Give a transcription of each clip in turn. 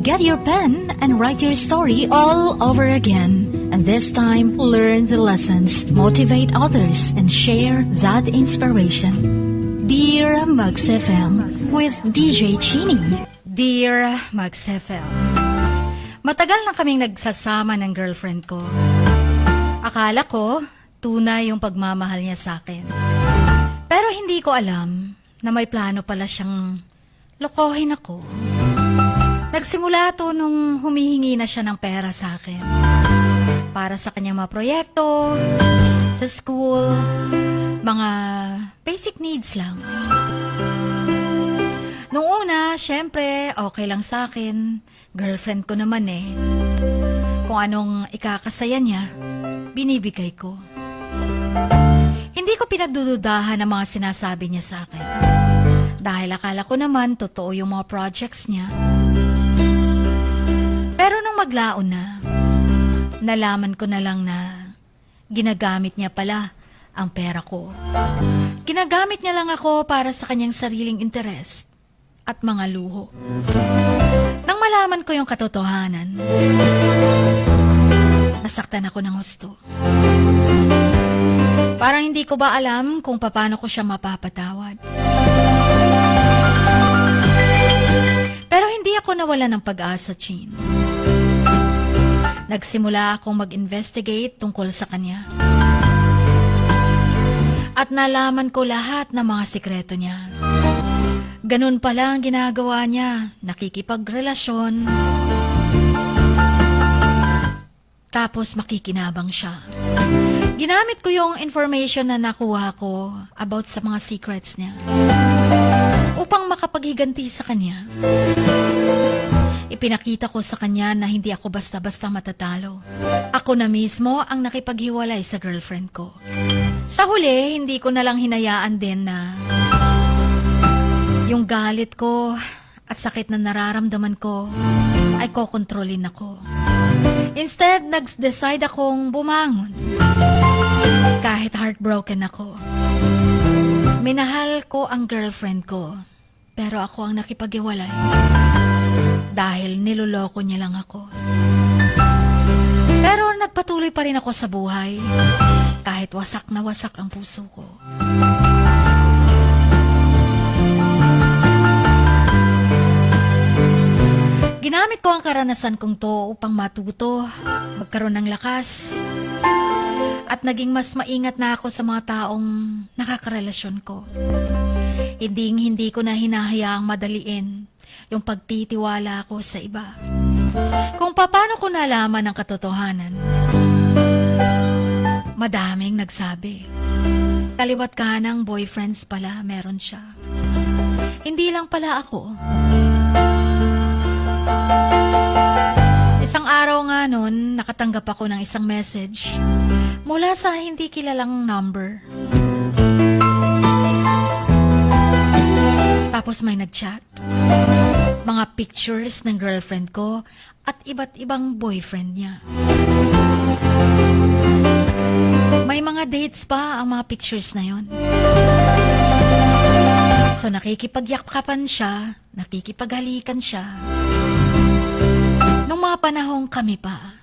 Get your pen and write your story all over again. And this time, learn the lessons, motivate others, and share that inspiration. Dear Mugs FM with DJ Chini. Dear Mugs FM, matagal na kaming nagsasama ng girlfriend ko. Akala ko, tunay yung pagmamahal niya sa akin. Pero hindi ko alam na may plano pala siyang lokohin ako. Nagsimula to nung humihingi na siya ng pera sa akin. Para sa kanyang mga proyekto, sa school, mga basic needs lang. Nung una, syempre, okay lang sa akin. Girlfriend ko naman eh. Kung anong ikakasaya niya, binibigay ko. Hindi ko pinagdududahan ang mga sinasabi niya sa akin. Dahil akala ko naman totoo yung mga projects niya. Pero nung maglaon na, nalaman ko na lang na ginagamit niya pala ang pera ko. Ginagamit niya lang ako para sa kanyang sariling interest at mga luho. Nang malaman ko yung katotohanan, nasaktan ako ng husto. Parang hindi ko ba alam kung paano ko siya mapapatawad. Pero hindi ako nawala ng pag-asa, Chin. Nagsimula akong mag-investigate tungkol sa kanya. At nalaman ko lahat ng mga sikreto niya. Ganun pala ang ginagawa niya, nakikipagrelasyon. Tapos makikinabang siya. Ginamit ko yung information na nakuha ko about sa mga secrets niya upang makapaghiganti sa kanya. Ipinakita ko sa kanya na hindi ako basta-basta matatalo. Ako na mismo ang nakipaghiwalay sa girlfriend ko. Sa huli, hindi ko na lang hinayaan din na yung galit ko at sakit na nararamdaman ko ay kokontrolin ako. Instead, nag-decide akong bumangon. Kahit heartbroken ako. Minahal ko ang girlfriend ko, pero ako ang nakipaghiwalay. Dahil niloloko niya lang ako. Pero nagpatuloy pa rin ako sa buhay, kahit wasak na wasak ang puso ko. Ginamit ko ang karanasan kong to upang matuto, magkaroon ng lakas, at naging mas maingat na ako sa mga taong nakakarelasyon ko. Hindi ko na hinahayaang madaliin yung pagtitiwala ko sa iba. Kung paano ko nalaman ang katotohanan, madaming nagsabi. Kaliwat kanang boyfriends pala meron siya. Hindi lang pala ako. Isang araw nga nun, nakatanggap ako ng isang message mula sa hindi kilalang number. Tapos may nag-chat. Mga pictures ng girlfriend ko at iba't ibang boyfriend niya. May mga dates pa ang mga pictures na yon. So nakikipagyakapan siya, nakikipaghalikan siya. Nung mga panahong kami pa.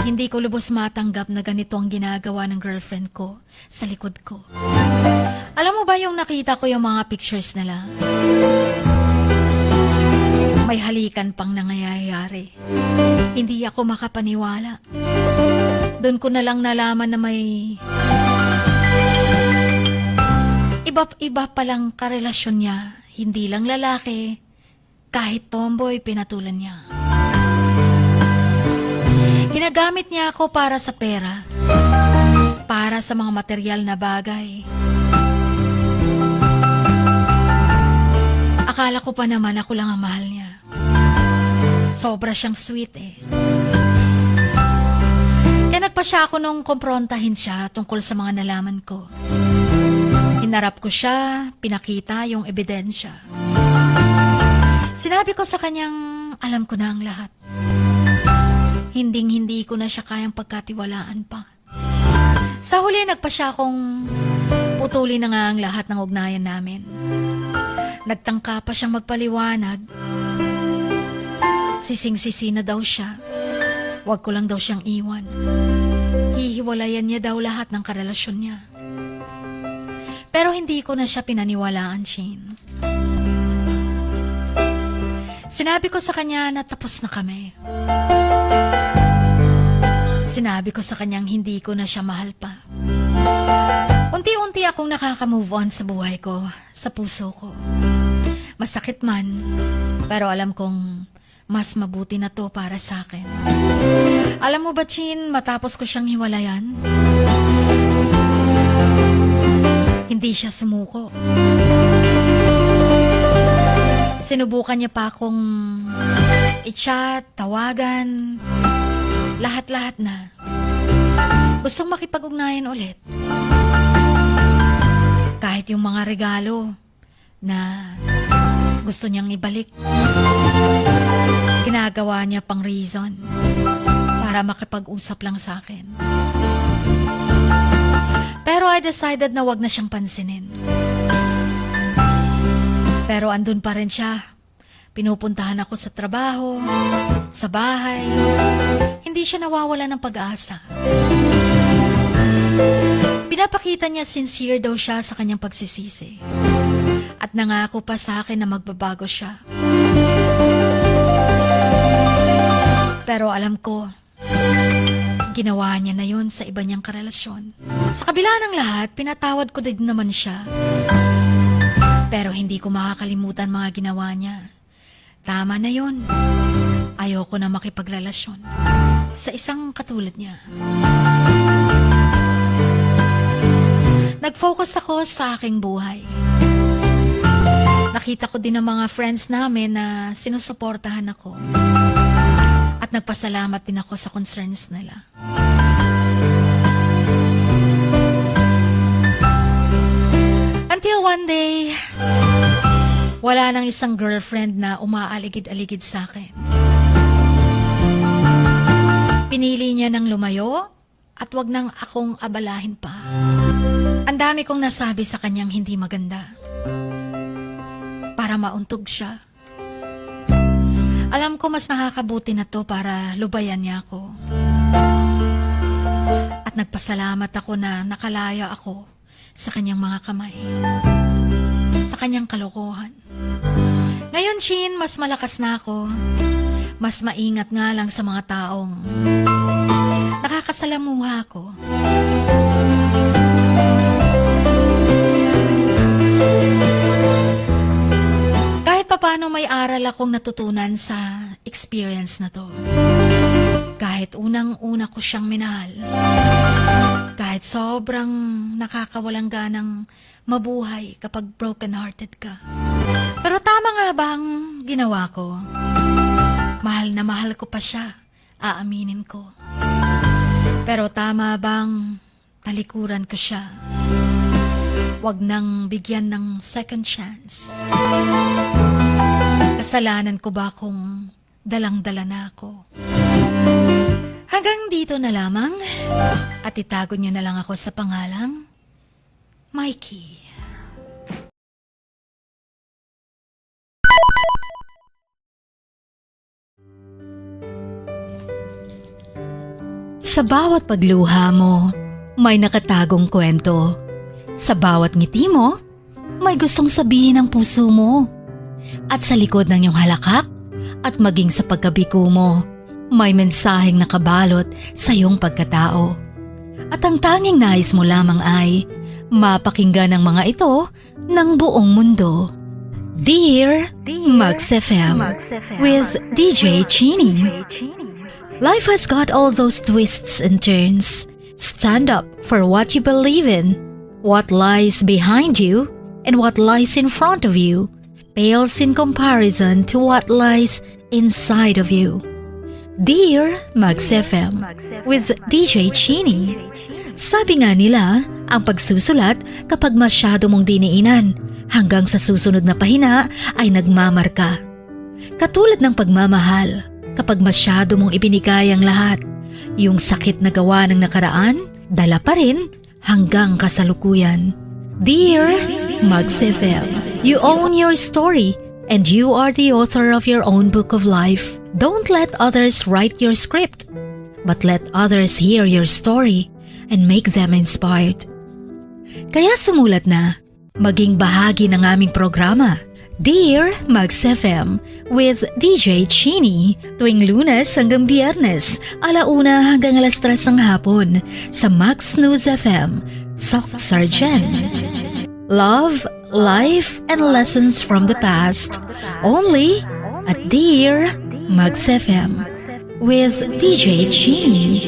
Hindi ko lubos matanggap na ganito ang ginagawa ng girlfriend ko sa likod ko. Alam mo ba yung nakita ko yung mga pictures nila? May halikan pang nangyayari. Hindi ako makapaniwala. Doon ko na lang nalaman na may iba palang karelasyon niya. Hindi lang lalaki, kahit tomboy pinatulan niya. Ginagamit niya ako para sa pera, para sa mga material na bagay. Akala ko pa naman ako lang ang mahal niya. Sobra siyang sweet eh. Kaya nagpa siya ako nung kumprontahin siya tungkol sa mga nalaman ko. Hinarap ko siya, pinakita yung ebidensya. Sinabi ko sa kanyang alam ko na ang lahat. Hinding-hindi ko na siya kayang pagkatiwalaan pa. Sa huli, nagpa siya akong putulin na nga ang lahat ng ugnayan namin. Nagtangka pa siyang magpaliwanag. Sising-sisi na daw siya. Huwag ko lang daw siyang iwan. Hihiwalayan niya daw lahat ng karelasyon niya. Pero hindi ko na siya pinaniwalaan, Shane. Sinabi ko sa kanya na tapos na kami. Sinabi ko sa kanyang hindi ko na siya mahal pa. Unti-unti akong nakaka-move on sa buhay ko, sa puso ko. Masakit man, pero alam kong mas mabuti na to para sa akin. Alam mo ba, Chin, matapos ko siyang hiwalayan, hindi siya sumuko. Sinubukan niya pa akong i-chat, tawagan, lahat-lahat na. Gustong makipag-ugnayan ulit. Kahit yung mga regalo na gusto niyang ibalik, ginagawa niya pang reason para makipag-usap lang sa akin. Pero I decided na wag na siyang pansinin. Pero andun pa rin siya. Pinupuntahan ako sa trabaho, sa bahay. Hindi siya nawawala ng pag-asa. Pinapakita niya sincere daw siya sa kanyang pagsisisi. At nangako pa sa akin na magbabago siya. Pero alam ko, ginawa niya na yun sa iba niyang karelasyon. Sa kabila ng lahat, pinatawad ko din naman siya. Pero hindi ko makakalimutan mga ginawa niya. Tama na yun. Ayoko na makipagrelasyon sa isang katulad niya. Nag-focus ako sa aking buhay. Nakita ko din ang mga friends namin na sinusuportahan ako. At nagpasalamat din ako sa concerns nila. Until one day, wala nang isang girlfriend na umaaligid-aligid sa akin. Pinili niya ng lumayo at wag nang akong abalahin pa. Ang dami kong nasabi sa kanyang hindi maganda. Para mauntog siya. Alam ko mas nakakabuti na to para lubayan niya ako. At nagpasalamat ako na nakalaya ako sa kanyang mga kamay. Sa kanyang kalokohan. Ngayon, Shin, mas malakas na ako. Mas maingat nga lang sa mga taong nakakasalamuha ko. Kahit papano may aral akong natutunan sa experience na to. Kahit unang-una ko siyang minahal. Kahit sobrang nakakawalang ganang mabuhay kapag broken-hearted ka. Pero tama nga ba ang ginawa ko? Mahal na mahal ko pa siya, aaminin ko. Pero tama bang talikuran ko siya? Wag nang bigyan ng second chance. Kasalanan ko ba kung dalang-dala na ako? Hanggang dito na lamang at itago niyo na lang ako sa pangalang Mikey. Sa bawat pagluha mo, may nakatagong kwento. Sa bawat ngiti mo, may gustong sabihin ang puso mo. At sa likod ng iyong halakak at maging sa pagkabiko mo, may mensaheng nakabalot sa iyong pagkatao. At ang tanging nais mo lamang ay mapakinggan ang mga ito ng buong mundo. Dear Max FM with DJ Chini. Life has got all those twists and turns. Stand up for what you believe in. What lies behind you and what lies in front of you pales in comparison to what lies inside of you. Dear Max FM with DJ Chini. Sabi nga nila, ang pagsusulat kapag masyado mong diniinan hanggang sa susunod na pahina ay nagmamarka. Katulad ng pagmamahal, kapag masyado mong ibinigay ang lahat, yung sakit na gawa ng nakaraan, dala pa rin hanggang kasalukuyan. Dear Max FM You own your story, and you are the author of your own book of life. Don't let others write your script, but let others hear your story and make them inspired. Kaya sumulat na, maging bahagi ng aming programa, Dear Max FM with DJ Chini, tuwing Lunes hanggang Biyernes, 1:00 hanggang 3:00 ng hapon sa Max News FM, Sock Sargent. Love, life, and lessons from the past, only at Dear Max FM with DJ Chini.